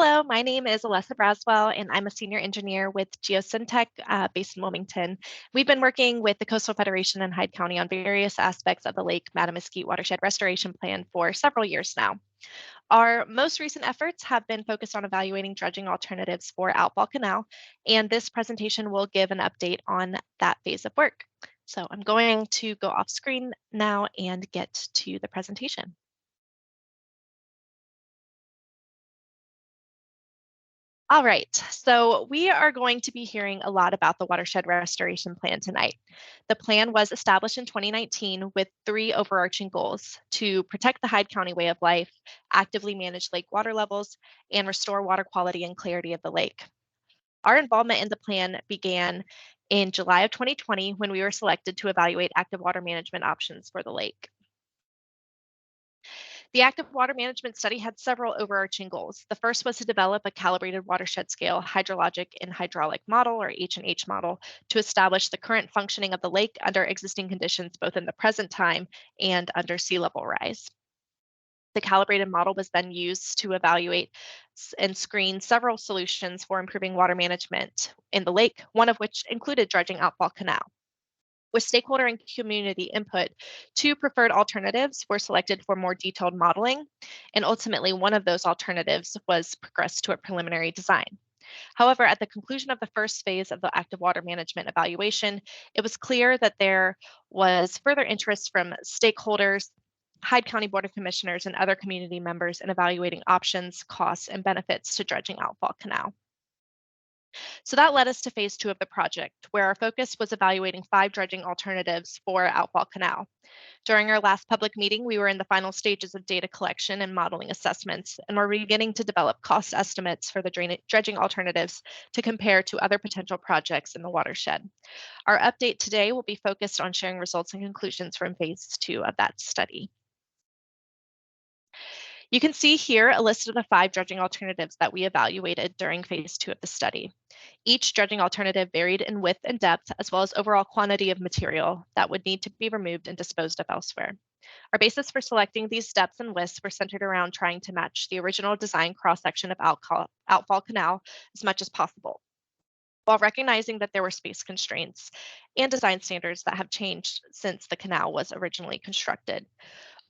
Hello, my name is Alessa Braswell, and I'm a senior engineer with Geosyntec based in Wilmington. We've been working with the Coastal Federation and Hyde County on various aspects of the Lake Mattamuskeet watershed restoration plan for several years now. Our most recent efforts have been focused on evaluating dredging alternatives for Outfall Canal, and this presentation will give an update on that phase of work. So I'm going to go off screen now and get to the presentation. All right, so we are going to be hearing a lot about the watershed restoration plan tonight. The plan was established in 2019 with three overarching goals: to protect the Hyde County way of life, actively manage lake water levels, and restore water quality and clarity of the lake. Our involvement in the plan began in July of 2020 when we were selected to evaluate active water management options for the lake. The active water management study had several overarching goals. The first was to develop a calibrated watershed scale hydrologic and hydraulic model, or H&H model, to establish the current functioning of the lake under existing conditions, both in the present time and under sea level rise. The calibrated model was then used to evaluate and screen several solutions for improving water management in the lake, one of which included dredging Outfall Canal. With stakeholder and community input, two preferred alternatives were selected for more detailed modeling, and ultimately one of those alternatives was progressed to a preliminary design. However, at the conclusion of the first phase of the active water management evaluation, it was clear that there was further interest from stakeholders, Hyde County Board of Commissioners, and other community members in evaluating options, costs, and benefits to dredging Outfall Canal. So that led us to phase two of the project, where our focus was evaluating 5 dredging alternatives for Outfall Canal. During our last public meeting, we were in the final stages of data collection and modeling assessments, and we're beginning to develop cost estimates for the dredging alternatives to compare to other potential projects in the watershed. Our update today will be focused on sharing results and conclusions from phase 2 of that study. You can see here a list of the 5 dredging alternatives that we evaluated during phase 2 of the study. Each dredging alternative varied in width and depth, as well as overall quantity of material that would need to be removed and disposed of elsewhere. Our basis for selecting these depths and widths were centered around trying to match the original design cross-section of Outfall Canal as much as possible, while recognizing that there were space constraints and design standards that have changed since the canal was originally constructed.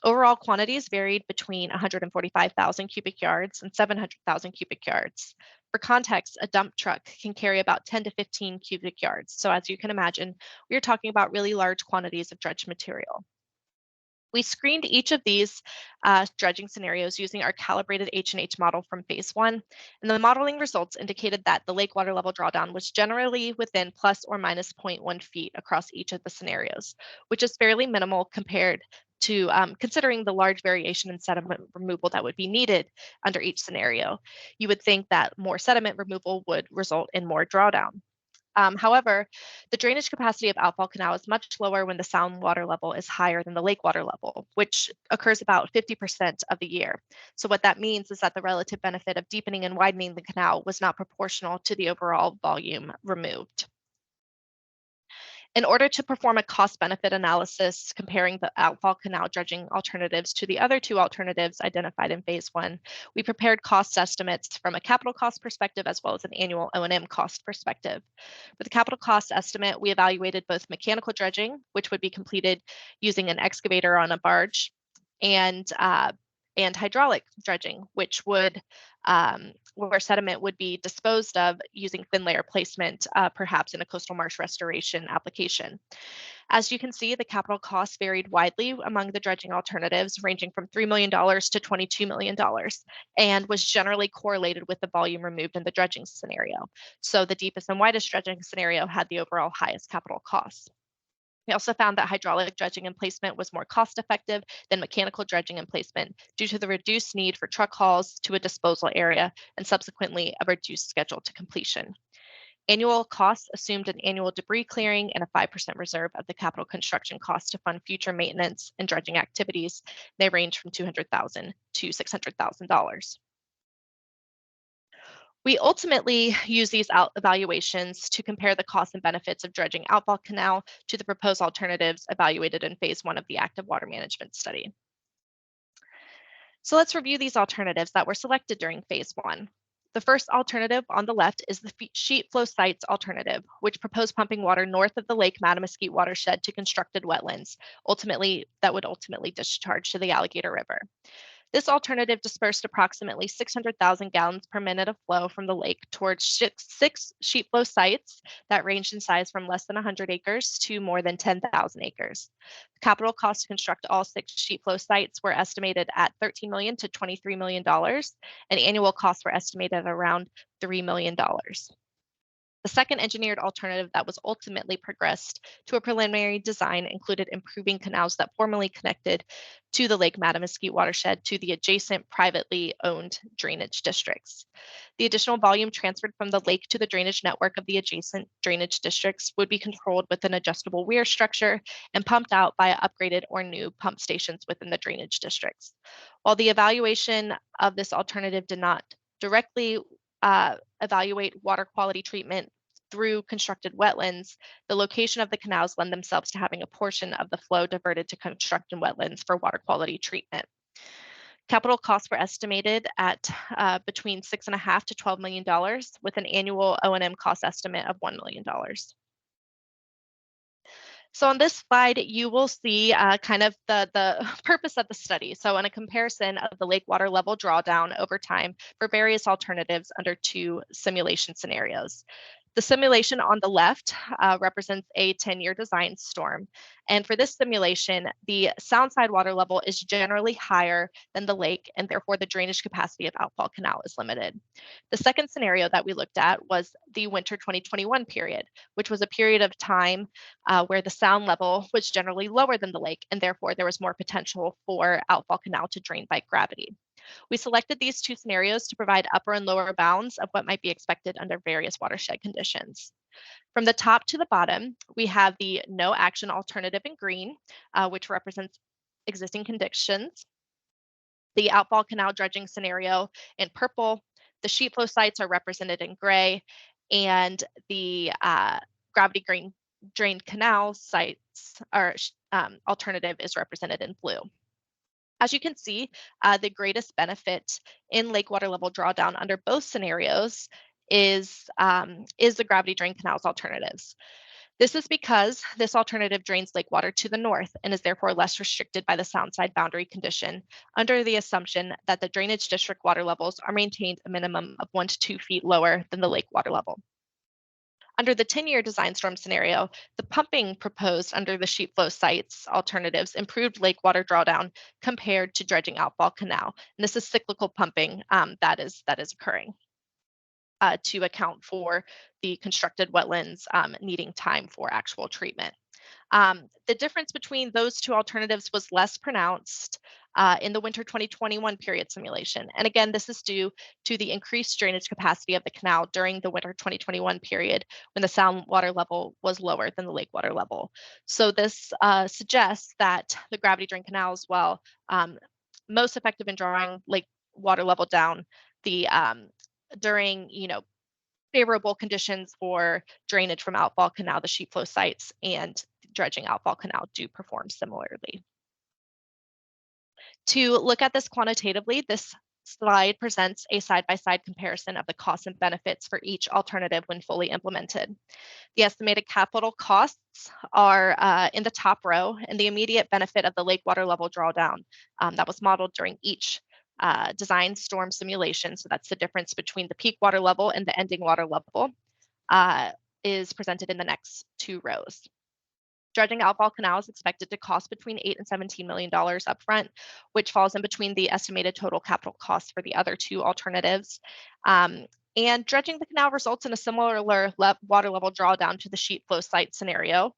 Overall quantities varied between 145,000 cubic yards and 700,000 cubic yards. For context, a dump truck can carry about 10 to 15 cubic yards. So as you can imagine, we are talking about really large quantities of dredged material. We screened each of these dredging scenarios using our calibrated H&H model from phase 1, and the modeling results indicated that the lake water level drawdown was generally within plus or minus 0.1 feet across each of the scenarios, which is fairly minimal compared to considering the large variation in sediment removal that would be needed under each scenario. You would think that more sediment removal would result in more drawdown. However, the drainage capacity of Outfall Canal is much lower when the sound water level is higher than the lake water level, which occurs about 50% of the year. So what that means is that the relative benefit of deepening and widening the canal was not proportional to the overall volume removed. In order to perform a cost-benefit analysis comparing the Outfall Canal dredging alternatives to the other 2 alternatives identified in phase 1, we prepared cost estimates from a capital cost perspective as well as an annual O&M cost perspective. For the capital cost estimate, we evaluated both mechanical dredging, which would be completed using an excavator on a barge, and hydraulic dredging, which would where sediment would be disposed of using thin layer placement, perhaps in a coastal marsh restoration application. As you can see, the capital costs varied widely among the dredging alternatives, ranging from $3 million to $22 million, and was generally correlated with the volume removed in the dredging scenario. So the deepest and widest dredging scenario had the overall highest capital costs. We also found that hydraulic dredging and placement was more cost-effective than mechanical dredging and placement due to the reduced need for truck hauls to a disposal area and subsequently a reduced schedule to completion. Annual costs assumed an annual debris clearing and a 5% reserve of the capital construction cost to fund future maintenance and dredging activities. They range from $200,000 to $600,000. We ultimately use these evaluations to compare the costs and benefits of dredging Outfall Canal to the proposed alternatives evaluated in phase 1 of the active water management study. So let's review these alternatives that were selected during phase 1. The first alternative on the left is the sheet flow sites alternative, which proposed pumping water north of the Lake Mattamuskeet watershed to constructed wetlands, that would ultimately discharge to the Alligator River. This alternative dispersed approximately 600,000 gallons per minute of flow from the lake towards six sheet flow sites that ranged in size from less than 100 acres to more than 10,000 acres. The capital cost to construct all 6 sheet flow sites were estimated at $13 million to $23 million, and annual costs were estimated at around $3 million. The second engineered alternative that was ultimately progressed to a preliminary design included improving canals that formerly connected to the Lake Mattamuskeet watershed to the adjacent privately owned drainage districts. The additional volume transferred from the lake to the drainage network of the adjacent drainage districts would be controlled with an adjustable weir structure and pumped out via upgraded or new pump stations within the drainage districts. While the evaluation of this alternative did not directly evaluate water quality treatment through constructed wetlands, the location of the canals lend themselves to having a portion of the flow diverted to constructed wetlands for water quality treatment. Capital costs were estimated at between $6.5 to $12 million, with an annual O&M cost estimate of $1 million. So on this slide, you will see kind of the purpose of the study. So in a comparison of the lake water level drawdown over time for various alternatives under 2 simulation scenarios. The simulation on the left represents a 10-year design storm. And for this simulation, the soundside water level is generally higher than the lake, and therefore the drainage capacity of Outfall Canal is limited. The second scenario that we looked at was the winter 2021 period, which was a period of time where the sound level was generally lower than the lake, and therefore there was more potential for Outfall Canal to drain by gravity. We selected these 2 scenarios to provide upper and lower bounds of what might be expected under various watershed conditions. From the top to the bottom, we have the no action alternative in green, which represents existing conditions. The Outfall Canal dredging scenario in purple. The sheet flow sites are represented in gray, and the gravity drained canal sites alternative is represented in blue. As you can see, the greatest benefit in lake water level drawdown under both scenarios is the gravity drain canals alternatives. This is because this alternative drains lake water to the north and is therefore less restricted by the soundside boundary condition, under the assumption that the drainage district water levels are maintained a minimum of 1 to 2 feet lower than the lake water level. Under the 10-year design storm scenario, the pumping proposed under the sheet flow sites alternatives improved lake water drawdown compared to dredging Outfall Canal. And this is cyclical pumping that is occurring to account for the constructed wetlands needing time for actual treatment. The difference between those 2 alternatives was less pronounced in the winter 2021 period simulation. And again, this is due to the increased drainage capacity of the canal during the winter 2021 period when the sound water level was lower than the lake water level. So this suggests that the gravity drain canals, while most effective in drawing lake water level down during favorable conditions for drainage from Outfall Canal, the sheet flow sites, and dredging Outfall Canal do perform similarly. To look at this quantitatively, this slide presents a side-by-side comparison of the costs and benefits for each alternative when fully implemented. The estimated capital costs are in the top row, and the immediate benefit of the lake water level drawdown that was modeled during each design storm simulation, so that's the difference between the peak water level and the ending water level, is presented in the next 2 rows. Dredging Outfall Canal is expected to cost between $8 and $17 million upfront, which falls in between the estimated total capital costs for the other 2 alternatives. And dredging the canal results in a similar water level drawdown to the sheet flow site scenario,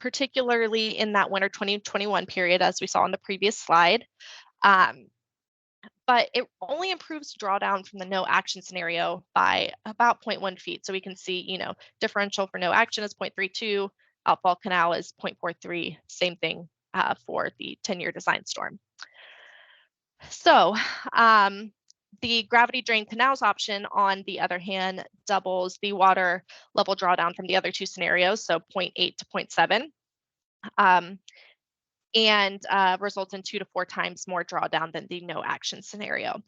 particularly in that winter 2021 period, as we saw on the previous slide. But it only improves drawdown from the no action scenario by about 0.1 feet. So we can see, differential for no action is 0.32, Outfall Canal is 0.43, same thing for the 10-year design storm. So the gravity drain canals option, on the other hand, doubles the water level drawdown from the other 2 scenarios, so 0.8 to 0.7. And results in 2 to 4 times more drawdown than the no action scenario.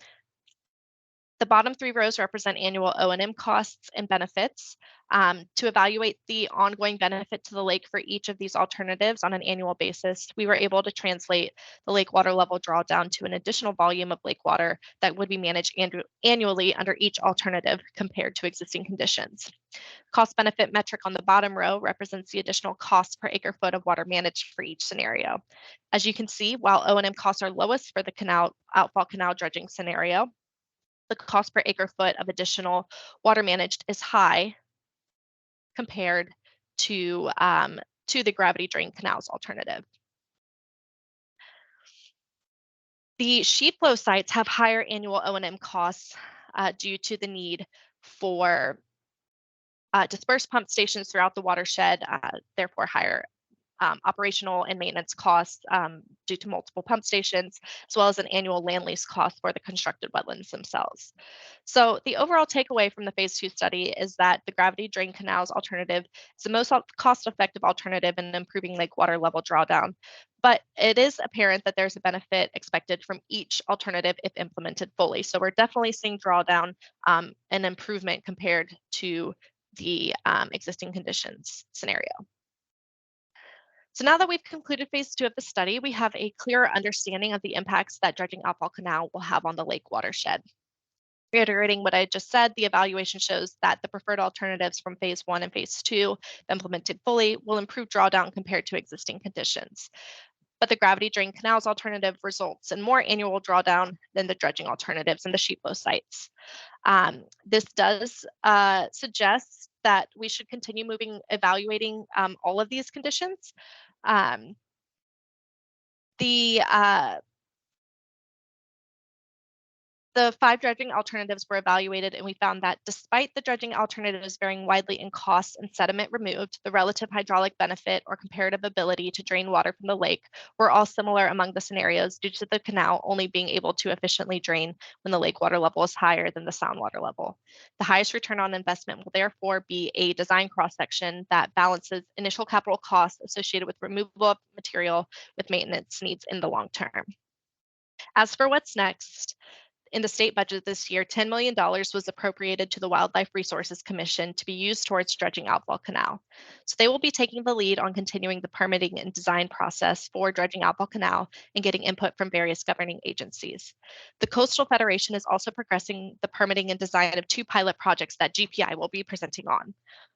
The bottom 3 rows represent annual O&M costs and benefits. To evaluate the ongoing benefit to the lake for each of these alternatives on an annual basis, we were able to translate the lake water level drawdown to an additional volume of lake water that would be managed annually under each alternative compared to existing conditions. Cost benefit metric on the bottom row represents the additional cost per acre foot of water managed for each scenario. As you can see, while O&M costs are lowest for the outfall canal dredging scenario, the cost per acre foot of additional water managed is high compared to the gravity drain canals alternative. The sheet flow sites have higher annual O&M costs due to the need for dispersed pump stations throughout the watershed, therefore higher operational and maintenance costs due to multiple pump stations, as well as an annual land lease cost for the constructed wetlands themselves. So the overall takeaway from the phase 2 study is that the gravity drain canals alternative is the most cost-effective alternative in improving lake water level drawdown. But it is apparent that there's a benefit expected from each alternative if implemented fully. So we're definitely seeing drawdown and improvement compared to the existing conditions scenario. So now that we've concluded phase 2 of the study, we have a clearer understanding of the impacts that dredging Outfall Canal will have on the lake watershed. Reiterating what I just said, the evaluation shows that the preferred alternatives from phase 1 and phase 2, if implemented fully, will improve drawdown compared to existing conditions. But the gravity drain canals alternative results in more annual drawdown than the dredging alternatives and the sheet flow sites. This does suggest that we should continue evaluating all of these conditions. The 5 dredging alternatives were evaluated, and we found that despite the dredging alternatives varying widely in costs and sediment removed, the relative hydraulic benefit or comparative ability to drain water from the lake were all similar among the scenarios due to the canal only being able to efficiently drain when the lake water level is higher than the sound water level. The highest return on investment will therefore be a design cross-section that balances initial capital costs associated with removal of material with maintenance needs in the long term. As for what's next, in the state budget this year, $10 million was appropriated to the Wildlife Resources Commission to be used towards dredging Outfall Canal. So they will be taking the lead on continuing the permitting and design process for dredging Outfall Canal and getting input from various governing agencies. The Coastal Federation is also progressing the permitting and design of 2 pilot projects that GPI will be presenting on.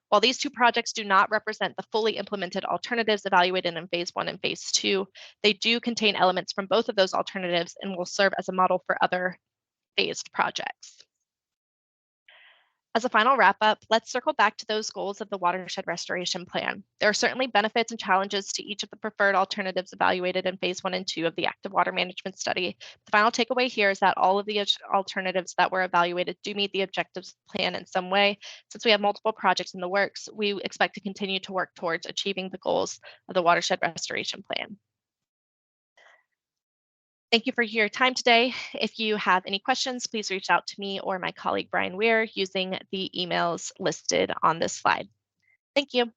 While these 2 projects do not represent the fully implemented alternatives evaluated in phase 1 and phase 2, they do contain elements from both of those alternatives and will serve as a model for other phased projects. As a final wrap up, let's circle back to those goals of the watershed restoration plan. There are certainly benefits and challenges to each of the preferred alternatives evaluated in phase 1 and 2 of the active water management study. The final takeaway here is that all of the alternatives that were evaluated do meet the objectives plan in some way. Since we have multiple projects in the works, we expect to continue to work towards achieving the goals of the watershed restoration plan. Thank you for your time today. If you have any questions, please reach out to me or my colleague Brian Weyer using the emails listed on this slide. Thank you.